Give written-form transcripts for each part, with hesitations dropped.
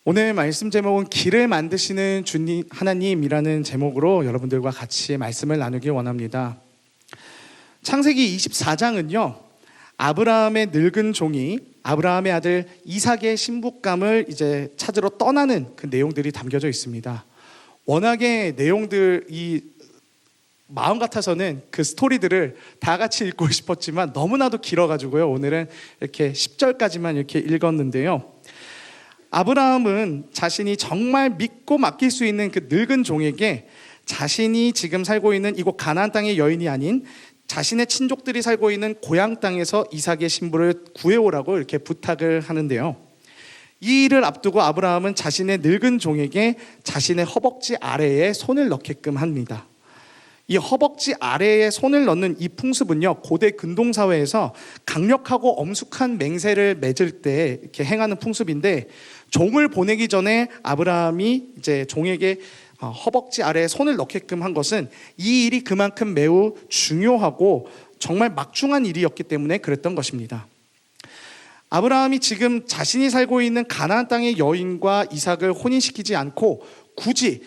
오늘 말씀 제목은 길을 만드시는 주님 하나님이라는 제목으로 여러분들과 같이 말씀을 나누길 원합니다. 창세기 24장은요, 아브라함의 늙은 종이 아브라함의 아들 이삭의 신부감을 이제 찾으러 떠나는 그 내용들이 담겨져 있습니다. 워낙에 내용들이 마음 같아서는 그 스토리들을 다 같이 읽고 싶었지만 너무나도 길어가지고요, 오늘은 이렇게 10절까지만 이렇게 읽었는데요. 아브라함은 자신이 정말 믿고 맡길 수 있는 그 늙은 종에게 자신이 지금 살고 있는 이곳 가나안 땅의 여인이 아닌 자신의 친족들이 살고 있는 고향 땅에서 이삭의 신부를 구해오라고 이렇게 부탁을 하는데요. 이 일을 앞두고 아브라함은 자신의 늙은 종에게 자신의 허벅지 아래에 손을 넣게끔 합니다. 이 허벅지 아래에 손을 넣는 이 풍습은요, 고대 근동사회에서 강력하고 엄숙한 맹세를 맺을 때 이렇게 행하는 풍습인데, 종을 보내기 전에 아브라함이 이제 종에게 허벅지 아래에 손을 넣게끔 한 것은 이 일이 그만큼 매우 중요하고 정말 막중한 일이었기 때문에 그랬던 것입니다. 아브라함이 지금 자신이 살고 있는 가나안 땅의 여인과 이삭을 혼인시키지 않고 굳이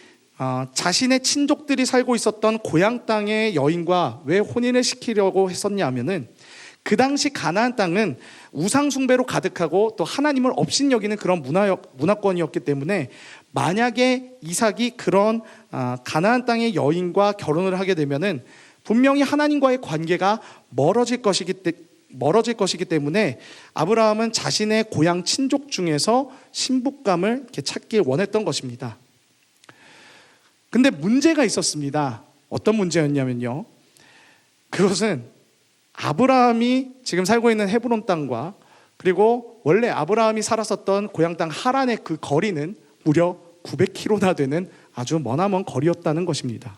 자신의 친족들이 살고 있었던 고향 땅의 여인과 왜 혼인을 시키려고 했었냐 하면은, 그 당시 가나안 땅은 우상 숭배로 가득하고 또 하나님을 업신여기는 그런 문화권이었기 때문에 만약에 이삭이 그런 가나안 땅의 여인과 결혼을 하게 되면은 분명히 하나님과의 관계가 멀어질 것이기 때문에 아브라함은 자신의 고향 친족 중에서 신부감을 이렇게 찾길 원했던 것입니다. 근데 문제가 있었습니다. 어떤 문제였냐면요, 그것은 아브라함이 지금 살고 있는 헤브론 땅과 그리고 원래 아브라함이 살았었던 고향 땅 하란의 그 거리는 무려 900km나 되는 아주 머나먼 거리였다는 것입니다.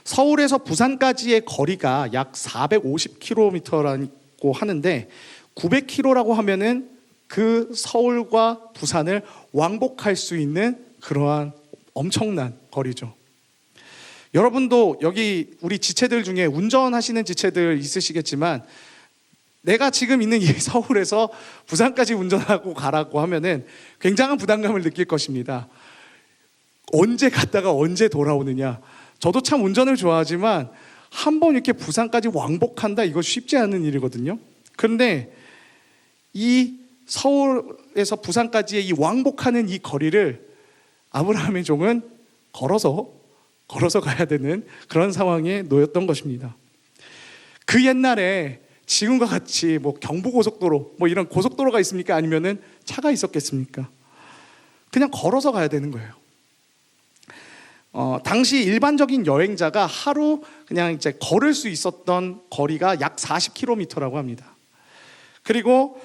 서울에서 부산까지의 거리가 약 450km라고 하는데 900km라고 하면은 그 서울과 부산을 왕복할 수 있는 그러한 엄청난 거리죠. 여러분도 여기 우리 지체들 중에 운전하시는 지체들 있으시겠지만, 내가 지금 있는 이 서울에서 부산까지 운전하고 가라고 하면은 굉장한 부담감을 느낄 것입니다. 언제 갔다가 언제 돌아오느냐. 저도 참 운전을 좋아하지만 한번 이렇게 부산까지 왕복한다, 이거 쉽지 않은 일이거든요. 그런데 이 서울에서 부산까지의 이 왕복하는 이 거리를 아브라함의 종은 걸어서 가야 되는 그런 상황에 놓였던 것입니다. 그 옛날에 지금과 같이 경부고속도로 이런 고속도로가 있습니까? 아니면은 차가 있었겠습니까? 그냥 걸어서 가야 되는 거예요. 당시 일반적인 여행자가 하루 그냥 이제 걸을 수 있었던 거리가 약 40km라고 합니다. 그리고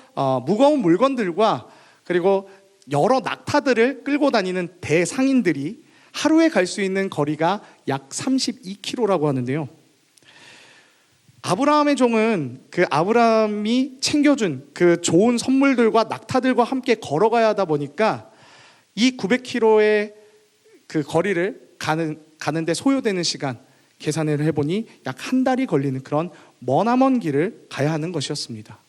무거운 물건들과 그리고 여러 낙타들을 끌고 다니는 대상인들이 하루에 갈 수 있는 거리가 약 32km라고 하는데요. 아브라함의 종은 그 아브라함이 챙겨준 그 좋은 선물들과 낙타들과 함께 걸어가야 하다 보니까 이 900km의 그 거리를 가는데 소요되는 시간 계산을 해보니 약 한 달이 걸리는 그런 머나먼 길을 가야 하는 것이었습니다.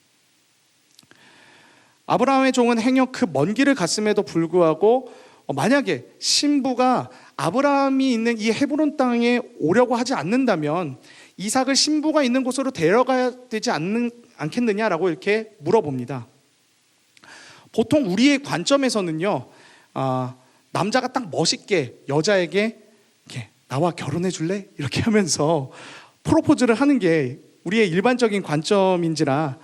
아브라함의 종은 행여 그 먼 길을 갔음에도 불구하고 만약에 신부가 아브라함이 있는 이 헤브론 땅에 오려고 하지 않는다면 이삭을 신부가 있는 곳으로 데려가야 되지 않겠느냐라고 이렇게 물어봅니다. 보통 우리의 관점에서는요, 남자가 딱 멋있게 여자에게 이렇게 나와 결혼해 줄래? 이렇게 하면서 프로포즈를 하는 게 우리의 일반적인 관점인지라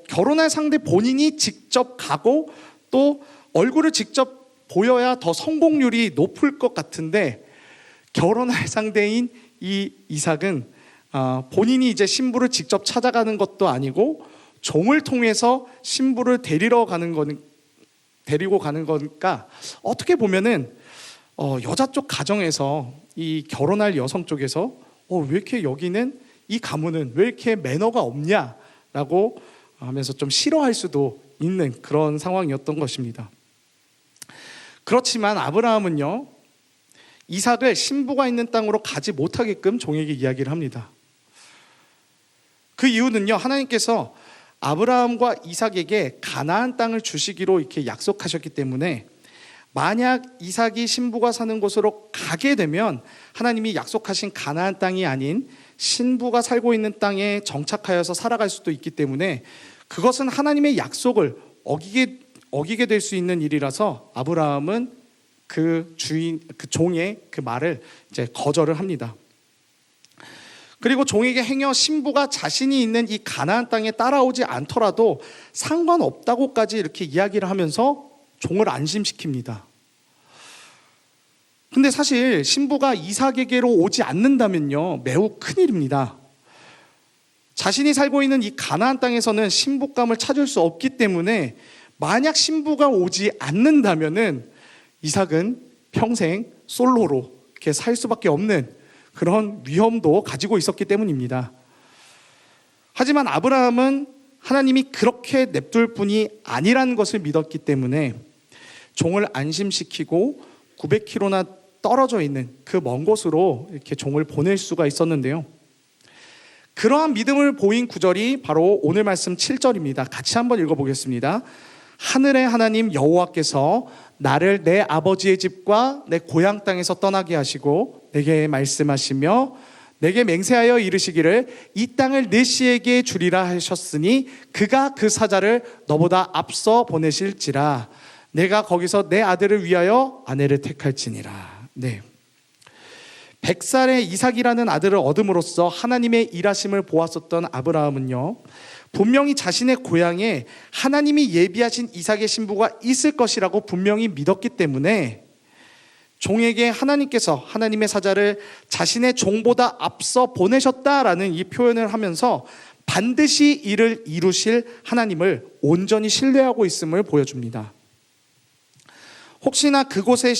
결혼할 상대 본인이 직접 가고 또 얼굴을 직접 보여야 더 성공률이 높을 것 같은데, 결혼할 상대인 이 이삭은 본인이 이제 신부를 직접 찾아가는 것도 아니고 종을 통해서 신부를 데리고 가는 거니까 어떻게 보면은 여자 쪽 가정에서 이 결혼할 여성 쪽에서 왜 이렇게 여기는 이 가문은 왜 이렇게 매너가 없냐라고 하면서 좀 싫어할 수도 있는 그런 상황이었던 것입니다. 그렇지만 아브라함은요, 이삭을 신부가 있는 땅으로 가지 못하게끔 종에게 이야기를 합니다. 그 이유는요, 하나님께서 아브라함과 이삭에게 가나안 땅을 주시기로 이렇게 약속하셨기 때문에 만약 이삭이 신부가 사는 곳으로 가게 되면 하나님이 약속하신 가나안 땅이 아닌 신부가 살고 있는 땅에 정착하여서 살아갈 수도 있기 때문에 그것은 하나님의 약속을 어기게 될 수 있는 일이라서 아브라함은 그 종의 그 말을 이제 거절을 합니다. 그리고 종에게 행여 신부가 자신이 있는 이 가나안 땅에 따라오지 않더라도 상관없다고까지 이렇게 이야기를 하면서 종을 안심시킵니다. 근데 사실 신부가 이삭에게로 오지 않는다면요, 매우 큰일입니다. 자신이 살고 있는 이 가나안 땅에서는 신부감을 찾을 수 없기 때문에 만약 신부가 오지 않는다면은 이삭은 평생 솔로로 이렇게 살 수밖에 없는 그런 위험도 가지고 있었기 때문입니다. 하지만 아브라함은 하나님이 그렇게 냅둘 분이 아니라는 것을 믿었기 때문에 종을 안심시키고 900km나 떨어져 있는 그 먼 곳으로 이렇게 종을 보낼 수가 있었는데요. 그러한 믿음을 보인 구절이 바로 오늘 말씀 7절입니다. 같이 한번 읽어보겠습니다. 하늘의 하나님 여호와께서 나를 내 아버지의 집과 내 고향 땅에서 떠나게 하시고 내게 말씀하시며 내게 맹세하여 이르시기를 이 땅을 내 씨에게 주리라 하셨으니 그가 그 사자를 너보다 앞서 보내실지라 내가 거기서 내 아들을 위하여 아내를 택할지니라. 네. 100살의 이삭이라는 아들을 얻음으로써 하나님의 일하심을 보았었던 아브라함은요, 분명히 자신의 고향에 하나님이 예비하신 이삭의 신부가 있을 것이라고 분명히 믿었기 때문에 종에게 하나님께서 하나님의 사자를 자신의 종보다 앞서 보내셨다라는 이 표현을 하면서 반드시 이를 이루실 하나님을 온전히 신뢰하고 있음을 보여줍니다. 혹시나 그곳에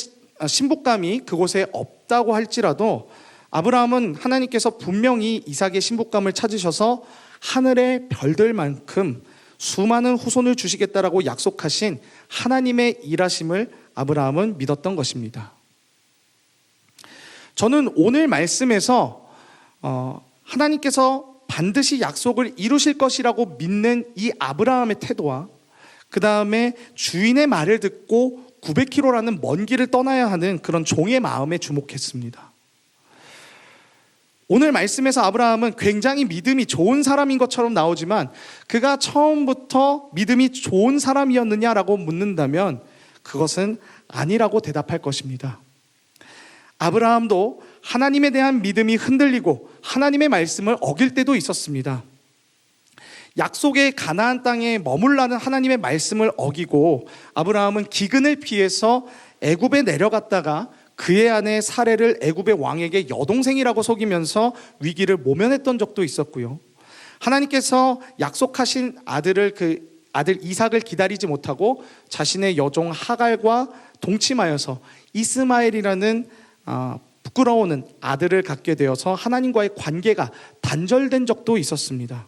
신부감이 그곳에 없다고 할지라도 아브라함은 하나님께서 분명히 이삭의 신부감을 찾으셔서 하늘의 별들만큼 수많은 후손을 주시겠다라고 약속하신 하나님의 일하심을 아브라함은 믿었던 것입니다. 저는 오늘 말씀에서 하나님께서 반드시 약속을 이루실 것이라고 믿는 이 아브라함의 태도와 그 다음에 주인의 말을 듣고 900km라는 먼 길을 떠나야 하는 그런 종의 마음에 주목했습니다. 오늘 말씀에서 아브라함은 굉장히 믿음이 좋은 사람인 것처럼 나오지만 그가 처음부터 믿음이 좋은 사람이었느냐라고 묻는다면 그것은 아니라고 대답할 것입니다. 아브라함도 하나님에 대한 믿음이 흔들리고 하나님의 말씀을 어길 때도 있었습니다. 약속의 가나안 땅에 머물라는 하나님의 말씀을 어기고 아브라함은 기근을 피해서 애굽에 내려갔다가 그의 아내 사레를 애굽의 왕에게 여동생이라고 속이면서 위기를 모면했던 적도 있었고요. 하나님께서 약속하신 아들 이삭을 기다리지 못하고 자신의 여종 하갈과 동침하여서 이스마엘이라는 부끄러워하는 아들을 갖게 되어서 하나님과의 관계가 단절된 적도 있었습니다.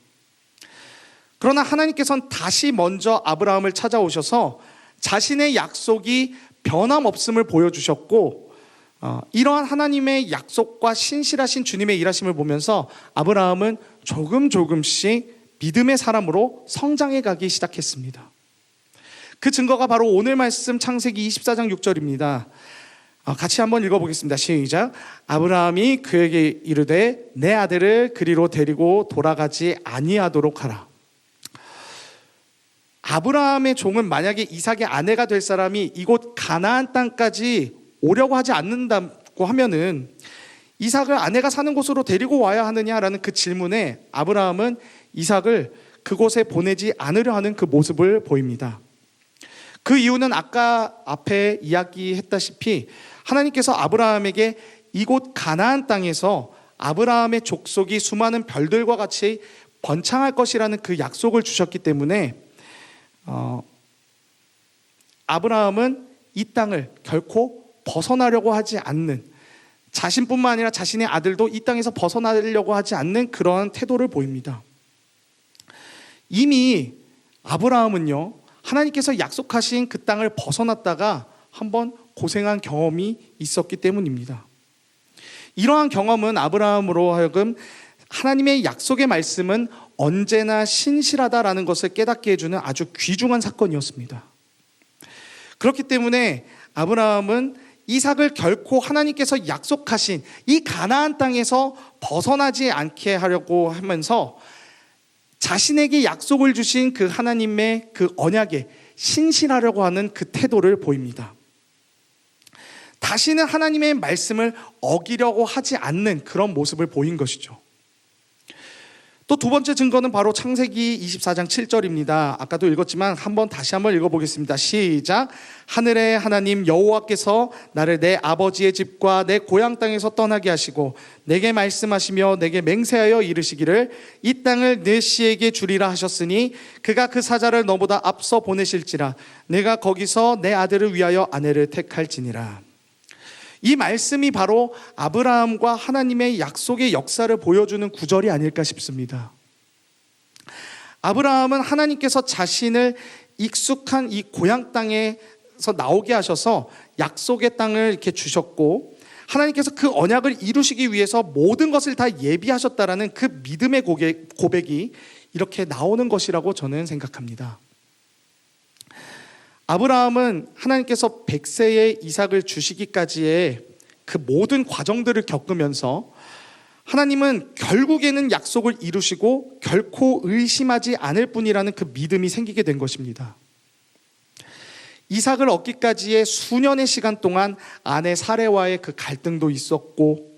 그러나 하나님께서는 다시 먼저 아브라함을 찾아오셔서 자신의 약속이 변함없음을 보여주셨고 이러한 하나님의 약속과 신실하신 주님의 일하심을 보면서 아브라함은 조금씩 믿음의 사람으로 성장해 가기 시작했습니다. 그 증거가 바로 오늘 말씀 창세기 24장 6절입니다. 같이 한번 읽어보겠습니다. 시작. 아브라함이 그에게 이르되 내 아들을 그리로 데리고 돌아가지 아니하도록 하라. 아브라함의 종은 만약에 이삭의 아내가 될 사람이 이곳 가나안 땅까지 오려고 하지 않는다고 하면은 이삭을 아내가 사는 곳으로 데리고 와야 하느냐라는 그 질문에 아브라함은 이삭을 그곳에 보내지 않으려 하는 그 모습을 보입니다. 그 이유는 아까 앞에 이야기했다시피 하나님께서 아브라함에게 이곳 가나안 땅에서 아브라함의 족속이 수많은 별들과 같이 번창할 것이라는 그 약속을 주셨기 때문에 아브라함은 이 땅을 결코 벗어나려고 하지 않는, 자신뿐만 아니라 자신의 아들도 이 땅에서 벗어나려고 하지 않는 그러한 태도를 보입니다. 이미 아브라함은요, 하나님께서 약속하신 그 땅을 벗어났다가 한번 고생한 경험이 있었기 때문입니다. 이러한 경험은 아브라함으로 하여금 하나님의 약속의 말씀은 언제나 신실하다라는 것을 깨닫게 해주는 아주 귀중한 사건이었습니다. 그렇기 때문에 아브라함은 이삭을 결코 하나님께서 약속하신 이 가나안 땅에서 벗어나지 않게 하려고 하면서 자신에게 약속을 주신 그 하나님의 그 언약에 신실하려고 하는 그 태도를 보입니다. 다시는 하나님의 말씀을 어기려고 하지 않는 그런 모습을 보인 것이죠. 또 두 번째 증거는 바로 창세기 24장 7절입니다. 아까도 읽었지만 다시 한번 읽어보겠습니다. 시작. 하늘의 하나님 여호와께서 나를 내 아버지의 집과 내 고향 땅에서 떠나게 하시고 내게 말씀하시며 내게 맹세하여 이르시기를 이 땅을 내 씨에게 주리라 하셨으니 그가 그 사자를 너보다 앞서 보내실지라 내가 거기서 내 아들을 위하여 아내를 택할지니라. 이 말씀이 바로 아브라함과 하나님의 약속의 역사를 보여주는 구절이 아닐까 싶습니다. 아브라함은 하나님께서 자신을 익숙한 이 고향 땅에서 나오게 하셔서 약속의 땅을 이렇게 주셨고 하나님께서 그 언약을 이루시기 위해서 모든 것을 다 예비하셨다라는 그 믿음의 고백이 이렇게 나오는 것이라고 저는 생각합니다. 아브라함은 하나님께서 100세의 이삭을 주시기까지의 그 모든 과정들을 겪으면서 하나님은 결국에는 약속을 이루시고 결코 의심하지 않을 뿐이라는 그 믿음이 생기게 된 것입니다. 이삭을 얻기까지의 수년의 시간 동안 아내 사레와의 그 갈등도 있었고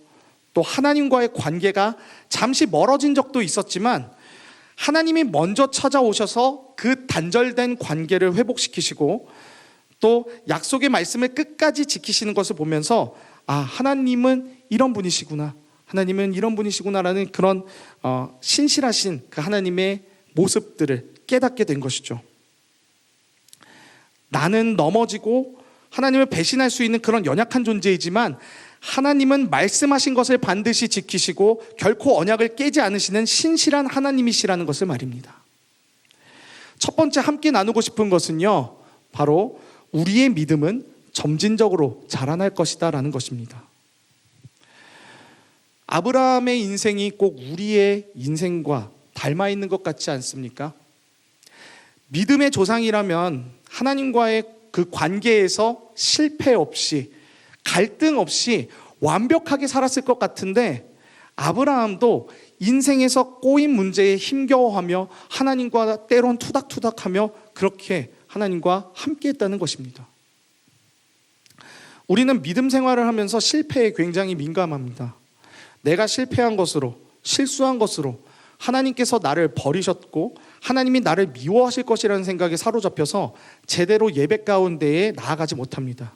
또 하나님과의 관계가 잠시 멀어진 적도 있었지만 하나님이 먼저 찾아오셔서 그 단절된 관계를 회복시키시고 또 약속의 말씀을 끝까지 지키시는 것을 보면서 하나님은 이런 분이시구나, 하나님은 이런 분이시구나라는 그런 신실하신 그 하나님의 모습들을 깨닫게 된 것이죠. 나는 넘어지고 하나님을 배신할 수 있는 그런 연약한 존재이지만 하나님은 말씀하신 것을 반드시 지키시고 결코 언약을 깨지 않으시는 신실한 하나님이시라는 것을 말입니다. 첫 번째 함께 나누고 싶은 것은요, 바로 우리의 믿음은 점진적으로 자라날 것이다 라는 것입니다. 아브라함의 인생이 꼭 우리의 인생과 닮아 있는 것 같지 않습니까? 믿음의 조상이라면 하나님과의 그 관계에서 실패 없이 갈등 없이 완벽하게 살았을 것 같은데 아브라함도 인생에서 꼬인 문제에 힘겨워하며 하나님과 때론 투닥투닥하며 그렇게 하나님과 함께했다는 것입니다. 우리는 믿음 생활을 하면서 실패에 굉장히 민감합니다. 내가 실패한 것으로, 실수한 것으로 하나님께서 나를 버리셨고 하나님이 나를 미워하실 것이라는 생각에 사로잡혀서 제대로 예배 가운데에 나아가지 못합니다.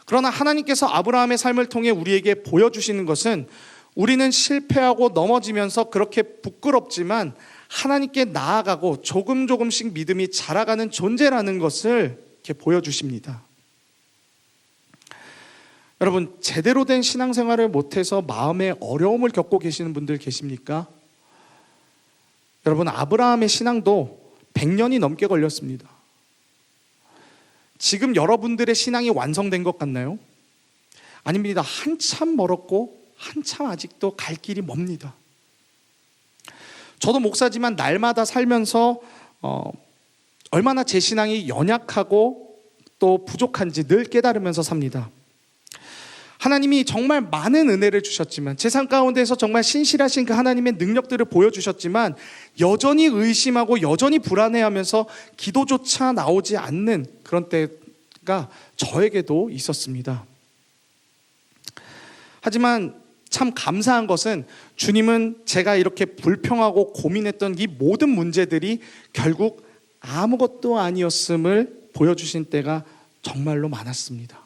그러나 하나님께서 아브라함의 삶을 통해 우리에게 보여주시는 것은 우리는 실패하고 넘어지면서 그렇게 부끄럽지만 하나님께 나아가고 조금씩 믿음이 자라가는 존재라는 것을 이렇게 보여주십니다. 여러분, 제대로 된 신앙생활을 못해서 마음에 어려움을 겪고 계시는 분들 계십니까? 여러분, 아브라함의 신앙도 100년이 넘게 걸렸습니다. 지금 여러분들의 신앙이 완성된 것 같나요? 아닙니다. 한참 멀었고 한참 아직도 갈 길이 멉니다. 저도 목사지만 날마다 살면서 얼마나 제 신앙이 연약하고 또 부족한지 늘 깨달으면서 삽니다. 하나님이 정말 많은 은혜를 주셨지만 제 삶 가운데서 정말 신실하신 그 하나님의 능력들을 보여주셨지만 여전히 의심하고 여전히 불안해하면서 기도조차 나오지 않는 그런 때가 저에게도 있었습니다. 하지만 참 감사한 것은 주님은 제가 이렇게 불평하고 고민했던 이 모든 문제들이 결국 아무것도 아니었음을 보여주신 때가 정말로 많았습니다.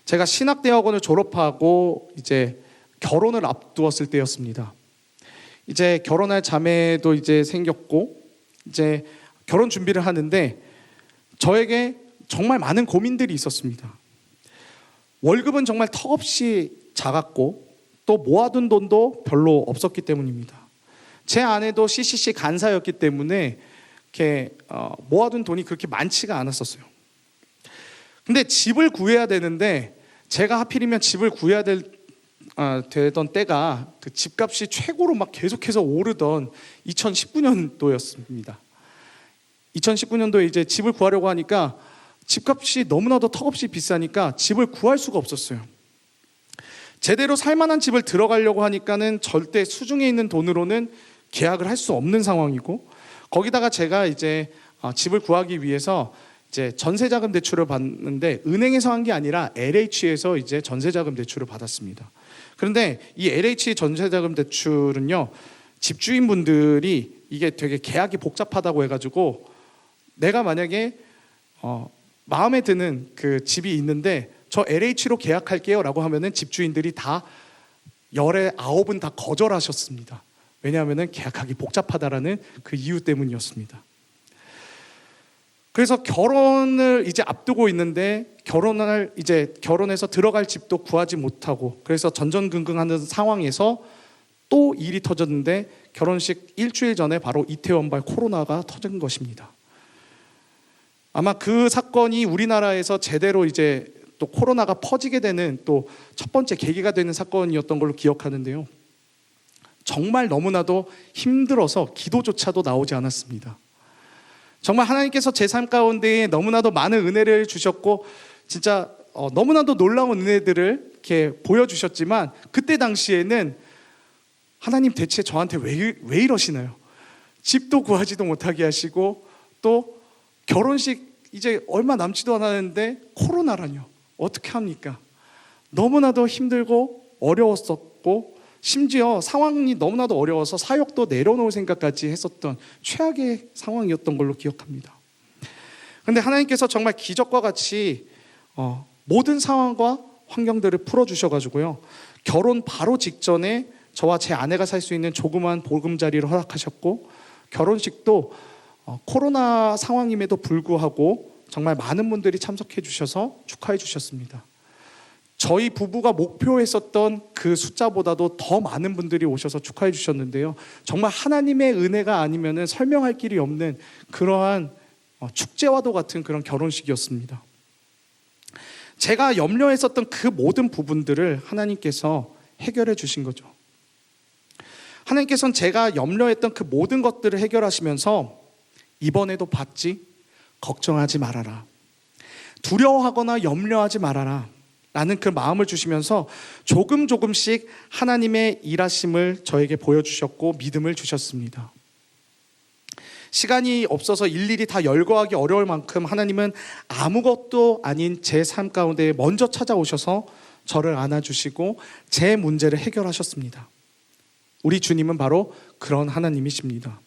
제가 신학대학원을 졸업하고 이제 결혼을 앞두었을 때였습니다. 이제 결혼할 자매도 이제 생겼고 이제 결혼 준비를 하는데 저에게 정말 많은 고민들이 있었습니다. 월급은 정말 턱없이 작았고 또 모아둔 돈도 별로 없었기 때문입니다. 제 아내도 CCC 간사였기 때문에 이렇게 모아둔 돈이 그렇게 많지가 않았었어요. 근데 집을 구해야 되는데 제가 하필이면 집을 구해야 될 되던 때가 그 집값이 최고로 막 계속해서 오르던 2019년도였습니다. 2019년도에 이제 집을 구하려고 하니까 집값이 너무나도 턱없이 비싸니까 집을 구할 수가 없었어요. 제대로 살만한 집을 들어가려고 하니까는 절대 수중에 있는 돈으로는 계약을 할 수 없는 상황이고, 거기다가 제가 이제 집을 구하기 위해서 이제 전세자금 대출을 받는데 은행에서 한 게 아니라 LH에서 이제 전세자금 대출을 받았습니다. 그런데 이 LH 전세자금 대출은요, 집주인분들이 이게 되게 계약이 복잡하다고 해가지고 내가 만약에 마음에 드는 그 집이 있는데 저 LH로 계약할게요 라고 하면은 집주인들이 다 열의 9은 다 거절하셨습니다. 왜냐하면은 계약하기 복잡하다라는 그 이유 때문이었습니다. 그래서 결혼을 이제 앞두고 있는데 결혼해서 들어갈 집도 구하지 못하고, 그래서 전전긍긍하는 상황에서 또 일이 터졌는데 결혼식 일주일 전에 바로 이태원발 코로나가 터진 것입니다. 아마 그 사건이 우리나라에서 제대로 이제 또 코로나가 퍼지게 되는 또 첫 번째 계기가 되는 사건이었던 걸로 기억하는데요. 정말 너무나도 힘들어서 기도조차도 나오지 않았습니다. 정말 하나님께서 제 삶 가운데 너무나도 많은 은혜를 주셨고 진짜 너무나도 놀라운 은혜들을 이렇게 보여주셨지만, 그때 당시에는 하나님 대체 저한테 왜 이러시나요? 집도 구하지도 못하게 하시고 또 결혼식 이제 얼마 남지도 않았는데 코로나라뇨. 어떻게 합니까? 너무나도 힘들고 어려웠었고, 심지어 상황이 너무나도 어려워서 사역도 내려놓을 생각까지 했었던 최악의 상황이었던 걸로 기억합니다. 그런데 하나님께서 정말 기적과 같이 모든 상황과 환경들을 풀어주셔가지고요, 결혼 바로 직전에 저와 제 아내가 살 수 있는 조그만 보금자리를 허락하셨고, 결혼식도 코로나 상황임에도 불구하고 정말 많은 분들이 참석해 주셔서 축하해 주셨습니다. 저희 부부가 목표했었던 그 숫자보다도 더 많은 분들이 오셔서 축하해 주셨는데요, 정말 하나님의 은혜가 아니면 설명할 길이 없는 그러한 축제와도 같은 그런 결혼식이었습니다. 제가 염려했었던 그 모든 부분들을 하나님께서 해결해 주신 거죠. 하나님께서는 제가 염려했던 그 모든 것들을 해결하시면서 이번에도 받지 걱정하지 말아라, 두려워하거나 염려하지 말아라 라는 그 마음을 주시면서 조금씩 하나님의 일하심을 저에게 보여주셨고 믿음을 주셨습니다. 시간이 없어서 일일이 다 열거하기 어려울 만큼 하나님은 아무것도 아닌 제 삶 가운데 먼저 찾아오셔서 저를 안아주시고 제 문제를 해결하셨습니다. 우리 주님은 바로 그런 하나님이십니다.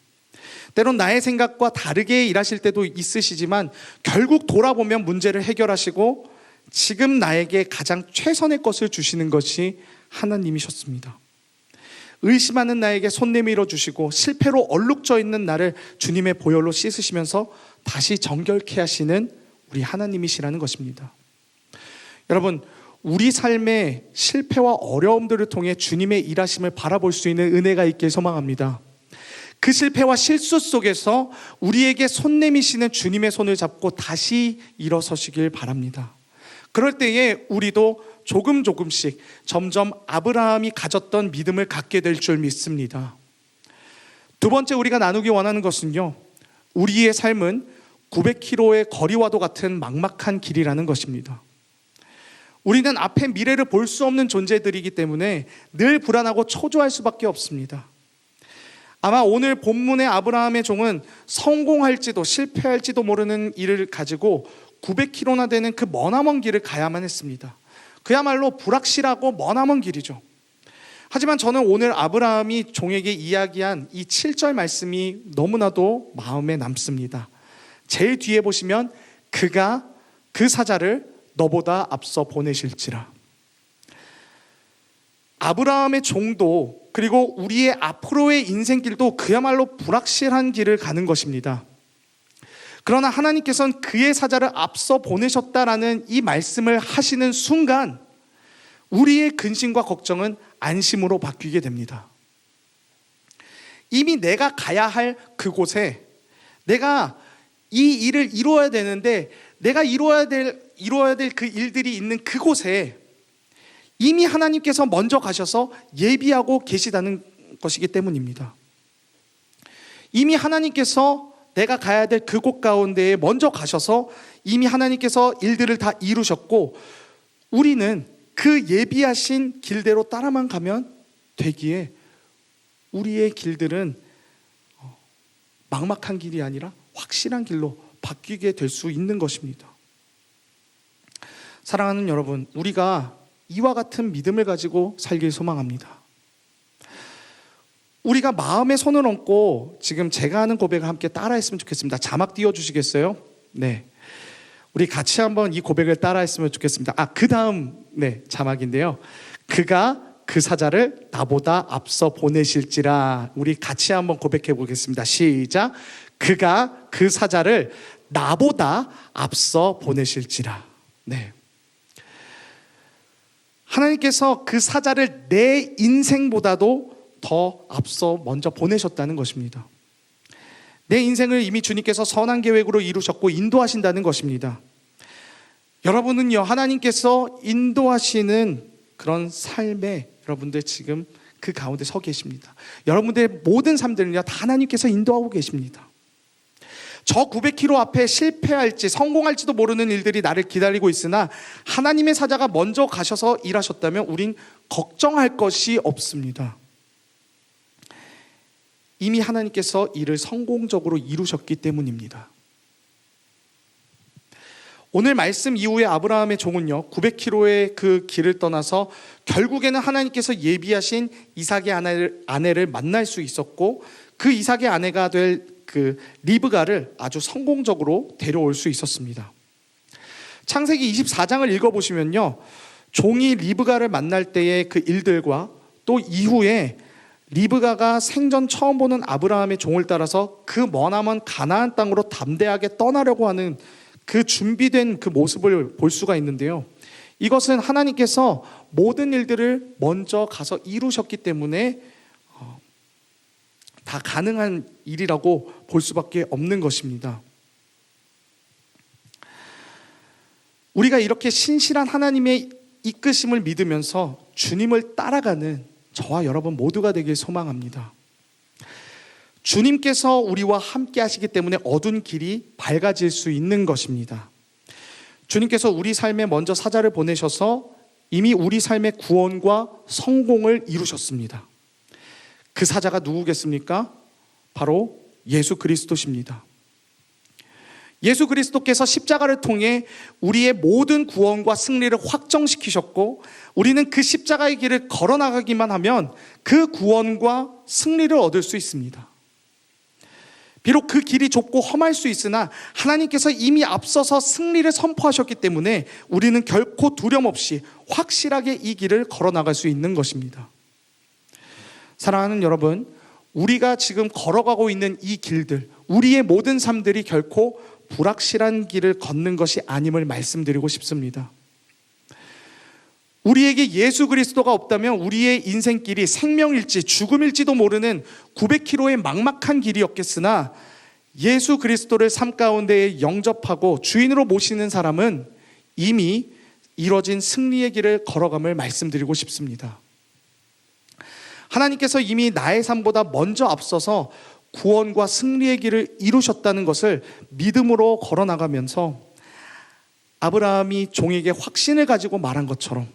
때론 나의 생각과 다르게 일하실 때도 있으시지만 결국 돌아보면 문제를 해결하시고 지금 나에게 가장 최선의 것을 주시는 것이 하나님이셨습니다. 의심하는 나에게 손 내밀어 주시고 실패로 얼룩져 있는 나를 주님의 보혈로 씻으시면서 다시 정결케 하시는 우리 하나님이시라는 것입니다. 여러분, 우리 삶의 실패와 어려움들을 통해 주님의 일하심을 바라볼 수 있는 은혜가 있길 소망합니다. 그 실패와 실수 속에서 우리에게 손 내미시는 주님의 손을 잡고 다시 일어서시길 바랍니다. 그럴 때에 우리도 조금씩 점점 아브라함이 가졌던 믿음을 갖게 될 줄 믿습니다. 두 번째 우리가 나누기 원하는 것은요, 우리의 삶은 900km의 거리와도 같은 막막한 길이라는 것입니다. 우리는 앞에 미래를 볼 수 없는 존재들이기 때문에 늘 불안하고 초조할 수밖에 없습니다. 아마 오늘 본문의 아브라함의 종은 성공할지도 실패할지도 모르는 일을 가지고 900km나 되는 그 머나먼 길을 가야만 했습니다. 그야말로 불확실하고 머나먼 길이죠. 하지만 저는 오늘 아브라함이 종에게 이야기한 이 7절 말씀이 너무나도 마음에 남습니다. 제일 뒤에 보시면 그가 그 사자를 너보다 앞서 보내실지라. 아브라함의 종도 그리고 우리의 앞으로의 인생길도 그야말로 불확실한 길을 가는 것입니다. 그러나 하나님께서는 그의 사자를 앞서 보내셨다라는 이 말씀을 하시는 순간 우리의 근심과 걱정은 안심으로 바뀌게 됩니다. 이미 내가 가야 할 그곳에 내가 이 일을 이루어야 되는데 내가 이루어야 될 그 일들이 있는 그곳에 이미 하나님께서 먼저 가셔서 예비하고 계시다는 것이기 때문입니다. 이미 하나님께서 내가 가야 될 그곳 가운데에 먼저 가셔서 이미 하나님께서 일들을 다 이루셨고, 우리는 그 예비하신 길대로 따라만 가면 되기에 우리의 길들은 막막한 길이 아니라 확실한 길로 바뀌게 될 수 있는 것입니다. 사랑하는 여러분, 우리가 이와 같은 믿음을 가지고 살길 소망합니다. 우리가 마음에 손을 얹고 지금 제가 하는 고백을 함께 따라했으면 좋겠습니다. 자막 띄워주시겠어요? 네, 우리 같이 한번 이 고백을 따라했으면 좋겠습니다. 그 다음 자막인데요. 그가 그 사자를 나보다 앞서 보내실지라. 우리 같이 한번 고백해 보겠습니다. 시작. 그가 그 사자를 나보다 앞서 보내실지라. 네, 하나님께서 그 사자를 내 인생보다도 더 앞서 먼저 보내셨다는 것입니다. 내 인생을 이미 주님께서 선한 계획으로 이루셨고 인도하신다는 것입니다. 여러분은요, 하나님께서 인도하시는 그런 삶에 여러분들 지금 그 가운데 서 계십니다. 여러분들의 모든 삶들은요, 다 하나님께서 인도하고 계십니다. 저 900km 앞에 실패할지 성공할지도 모르는 일들이 나를 기다리고 있으나 하나님의 사자가 먼저 가셔서 일하셨다면 우린 걱정할 것이 없습니다. 이미 하나님께서 일을 성공적으로 이루셨기 때문입니다. 오늘 말씀 이후에 아브라함의 종은요, 900km의 그 길을 떠나서 결국에는 하나님께서 예비하신 이삭의 아내를 만날 수 있었고, 그 이삭의 아내가 될 그 리브가를 아주 성공적으로 데려올 수 있었습니다. 창세기 24장을 읽어보시면요, 종이 리브가를 만날 때의 그 일들과 또 이후에 리브가가 생전 처음 보는 아브라함의 종을 따라서 그 머나먼 가나안 땅으로 담대하게 떠나려고 하는 그 준비된 그 모습을 볼 수가 있는데요, 이것은 하나님께서 모든 일들을 먼저 가서 이루셨기 때문에 다 가능한 일이라고 볼 수밖에 없는 것입니다. 우리가 이렇게 신실한 하나님의 이끄심을 믿으면서 주님을 따라가는 저와 여러분 모두가 되길 소망합니다. 주님께서 우리와 함께 하시기 때문에 어두운 길이 밝아질 수 있는 것입니다. 주님께서 우리 삶에 먼저 사자를 보내셔서 이미 우리 삶의 구원과 성공을 이루셨습니다. 그 사자가 누구겠습니까? 바로 예수 그리스도십니다. 예수 그리스도께서 십자가를 통해 우리의 모든 구원과 승리를 확정시키셨고, 우리는 그 십자가의 길을 걸어나가기만 하면 그 구원과 승리를 얻을 수 있습니다. 비록 그 길이 좁고 험할 수 있으나 하나님께서 이미 앞서서 승리를 선포하셨기 때문에 우리는 결코 두려움 없이 확실하게 이 길을 걸어나갈 수 있는 것입니다. 사랑하는 여러분, 우리가 지금 걸어가고 있는 이 길들, 우리의 모든 삶들이 결코 불확실한 길을 걷는 것이 아님을 말씀드리고 싶습니다. 우리에게 예수 그리스도가 없다면 우리의 인생길이 생명일지 죽음일지도 모르는 900km의 막막한 길이었겠으나, 예수 그리스도를 삶 가운데에 영접하고 주인으로 모시는 사람은 이미 이뤄진 승리의 길을 걸어감을 말씀드리고 싶습니다. 하나님께서 이미 나의 삶보다 먼저 앞서서 구원과 승리의 길을 이루셨다는 것을 믿음으로 걸어나가면서 아브라함이 종에게 확신을 가지고 말한 것처럼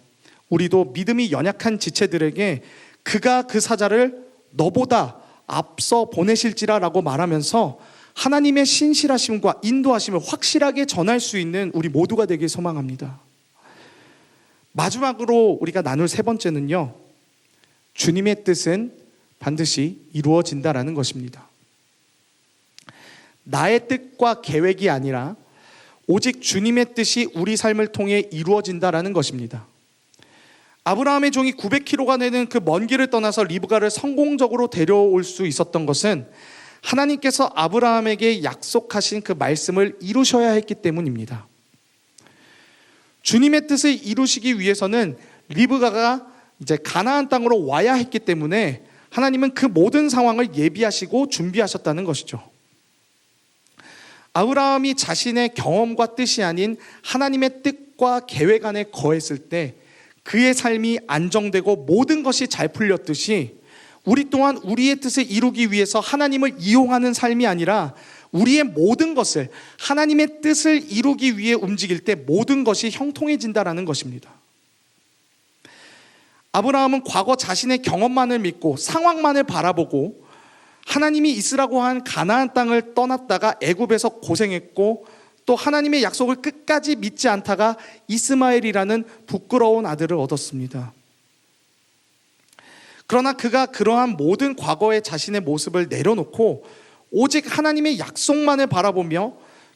우리도 믿음이 연약한 지체들에게 그가 그 사자를 너보다 앞서 보내실지라 라고 말하면서 하나님의 신실하심과 인도하심을 확실하게 전할 수 있는 우리 모두가 되길 소망합니다. 마지막으로 우리가 나눌 세 번째는요, 주님의 뜻은 반드시 이루어진다라는 것입니다. 나의 뜻과 계획이 아니라 오직 주님의 뜻이 우리 삶을 통해 이루어진다라는 것입니다. 아브라함의 종이 900km가 되는 그 먼 길을 떠나서 리브가를 성공적으로 데려올 수 있었던 것은 하나님께서 아브라함에게 약속하신 그 말씀을 이루셔야 했기 때문입니다. 주님의 뜻을 이루시기 위해서는 리브가가 이제 가나안 땅으로 와야 했기 때문에 하나님은 그 모든 상황을 예비하시고 준비하셨다는 것이죠. 아브라함이 자신의 경험과 뜻이 아닌 하나님의 뜻과 계획 안에 거했을 때 그의 삶이 안정되고 모든 것이 잘 풀렸듯이 우리 또한 우리의 뜻을 이루기 위해서 하나님을 이용하는 삶이 아니라 우리의 모든 것을 하나님의 뜻을 이루기 위해 움직일 때 모든 것이 형통해진다라는 것입니다. 아브라함은 과거 자신의 경험만을 믿고 상황만을 바라보고 하나님이 있으라고 한 가나안 땅을 떠났다가 애굽에서 고생했고 또 하나님의 약속을 끝까지 믿지 않다가 이스마엘이라는 부끄러운 아들을 얻었습니다. 그러나 그가 그러한 모든 과거의 자신의 모습을 내려놓고 오직 하나님의 약속만을 바라보며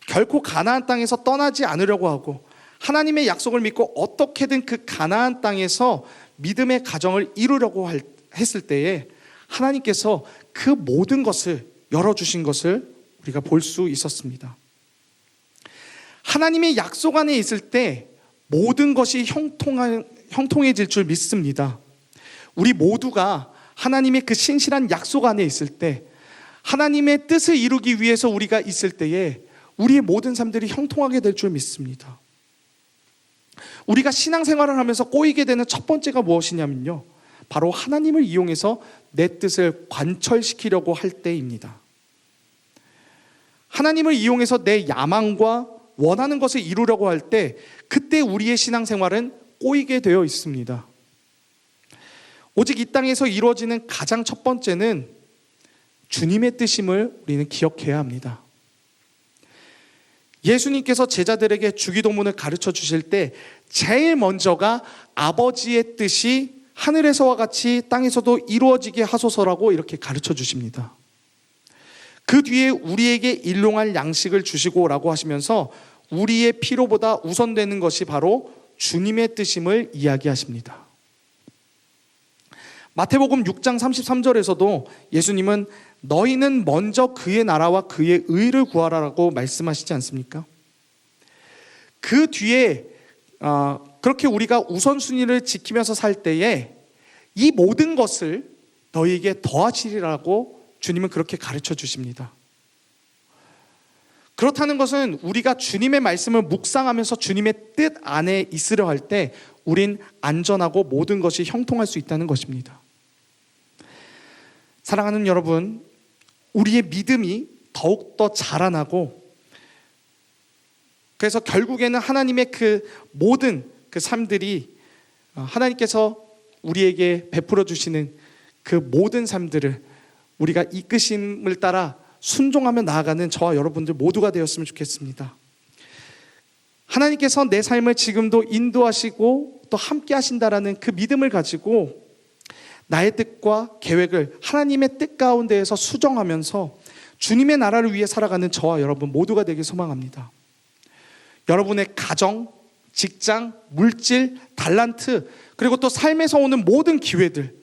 결코 가나안 땅에서 떠나지 않으려고 하고 하나님의 약속을 믿고 어떻게든 그 가나안 땅에서 믿음의 가정을 이루려고 했을 때에 하나님께서 그 모든 것을 열어주신 것을 우리가 볼 수 있었습니다. 하나님의 약속 안에 있을 때 모든 것이 형통해질 줄 믿습니다. 우리 모두가 하나님의 그 신실한 약속 안에 있을 때 하나님의 뜻을 이루기 위해서 우리가 있을 때에 우리의 모든 삶들이 형통하게 될 줄 믿습니다. 우리가 신앙생활을 하면서 꼬이게 되는 첫 번째가 무엇이냐면요, 바로 하나님을 이용해서 내 뜻을 관철시키려고 할 때입니다. 하나님을 이용해서 내 야망과 원하는 것을 이루려고 할 때 그때 우리의 신앙생활은 꼬이게 되어 있습니다. 오직 이 땅에서 이루어지는 가장 첫 번째는 주님의 뜻임을 우리는 기억해야 합니다. 예수님께서 제자들에게 주기도문을 가르쳐 주실 때 제일 먼저가 아버지의 뜻이 하늘에서와 같이 땅에서도 이루어지게 하소서라고 이렇게 가르쳐 주십니다. 그 뒤에 우리에게 일용할 양식을 주시고 라고 하시면서 우리의 필요보다 우선되는 것이 바로 주님의 뜻임을 이야기하십니다. 마태복음 6장 33절에서도 예수님은 너희는 먼저 그의 나라와 그의 의를 구하라라고 말씀하시지 않습니까? 그 뒤에 그렇게 우리가 우선순위를 지키면서 살 때에 이 모든 것을 너희에게 더하시리라고 주님은 그렇게 가르쳐 주십니다. 그렇다는 것은 우리가 주님의 말씀을 묵상하면서 주님의 뜻 안에 있으려 할 때 우린 안전하고 모든 것이 형통할 수 있다는 것입니다. 사랑하는 여러분, 우리의 믿음이 더욱더 자라나고 그래서 결국에는 하나님의 그 모든 그 삶들이 하나님께서 우리에게 베풀어 주시는 그 모든 삶들을 우리가 이끄심을 따라 순종하며 나아가는 저와 여러분들 모두가 되었으면 좋겠습니다. 하나님께서 내 삶을 지금도 인도하시고 또 함께 하신다라는 그 믿음을 가지고 나의 뜻과 계획을 하나님의 뜻 가운데에서 수정하면서 주님의 나라를 위해 살아가는 저와 여러분 모두가 되길 소망합니다. 여러분의 가정, 직장, 물질, 달란트, 그리고 또 삶에서 오는 모든 기회들,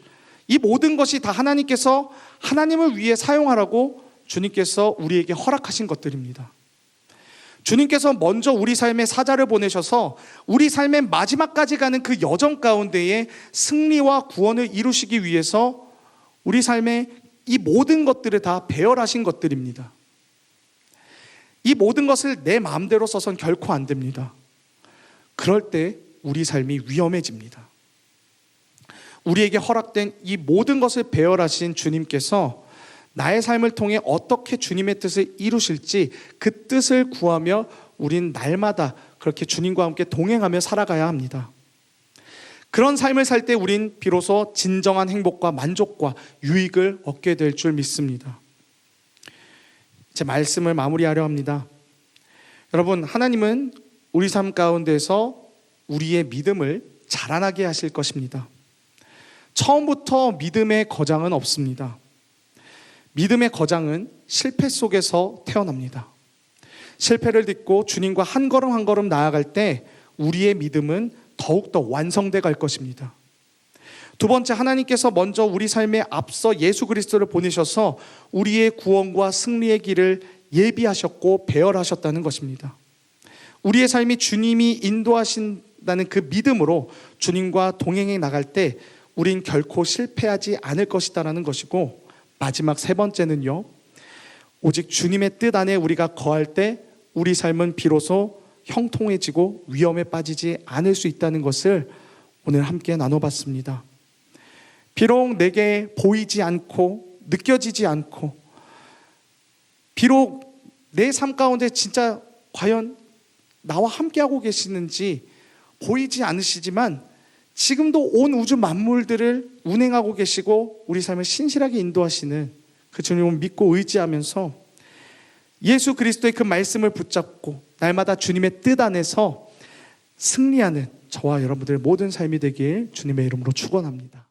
이 모든 것이 다 하나님께서 하나님을 위해 사용하라고 주님께서 우리에게 허락하신 것들입니다. 주님께서 먼저 우리 삶에 사자를 보내셔서 우리 삶의 마지막까지 가는 그 여정 가운데에 승리와 구원을 이루시기 위해서 우리 삶의 이 모든 것들을 다 배열하신 것들입니다. 이 모든 것을 내 마음대로 써선 결코 안 됩니다. 그럴 때 우리 삶이 위험해집니다. 우리에게 허락된 이 모든 것을 배열하신 주님께서 나의 삶을 통해 어떻게 주님의 뜻을 이루실지 그 뜻을 구하며 우린 날마다 그렇게 주님과 함께 동행하며 살아가야 합니다. 그런 삶을 살 때 우린 비로소 진정한 행복과 만족과 유익을 얻게 될 줄 믿습니다. 제 말씀을 마무리하려 합니다. 여러분, 하나님은 우리 삶 가운데서 우리의 믿음을 자라나게 하실 것입니다. 처음부터 믿음의 거장은 없습니다. 믿음의 거장은 실패 속에서 태어납니다. 실패를 딛고 주님과 한 걸음 한 걸음 나아갈 때 우리의 믿음은 더욱더 완성돼 갈 것입니다. 두 번째, 하나님께서 먼저 우리 삶에 앞서 예수 그리스도를 보내셔서 우리의 구원과 승리의 길을 예비하셨고 배열하셨다는 것입니다. 우리의 삶이 주님이 인도하신다는 그 믿음으로 주님과 동행해 나갈 때 우린 결코 실패하지 않을 것이다라는 것이고, 마지막 세 번째는요, 오직 주님의 뜻 안에 우리가 거할 때 우리 삶은 비로소 형통해지고 위험에 빠지지 않을 수 있다는 것을 오늘 함께 나눠봤습니다. 비록 내게 보이지 않고 느껴지지 않고, 비록 내 삶 가운데 진짜 과연 나와 함께하고 계시는지 보이지 않으시지만 지금도 온 우주 만물들을 운행하고 계시고 우리 삶을 신실하게 인도하시는 그 주님을 믿고 의지하면서 예수 그리스도의 그 말씀을 붙잡고 날마다 주님의 뜻 안에서 승리하는 저와 여러분들의 모든 삶이 되길 주님의 이름으로 축원합니다.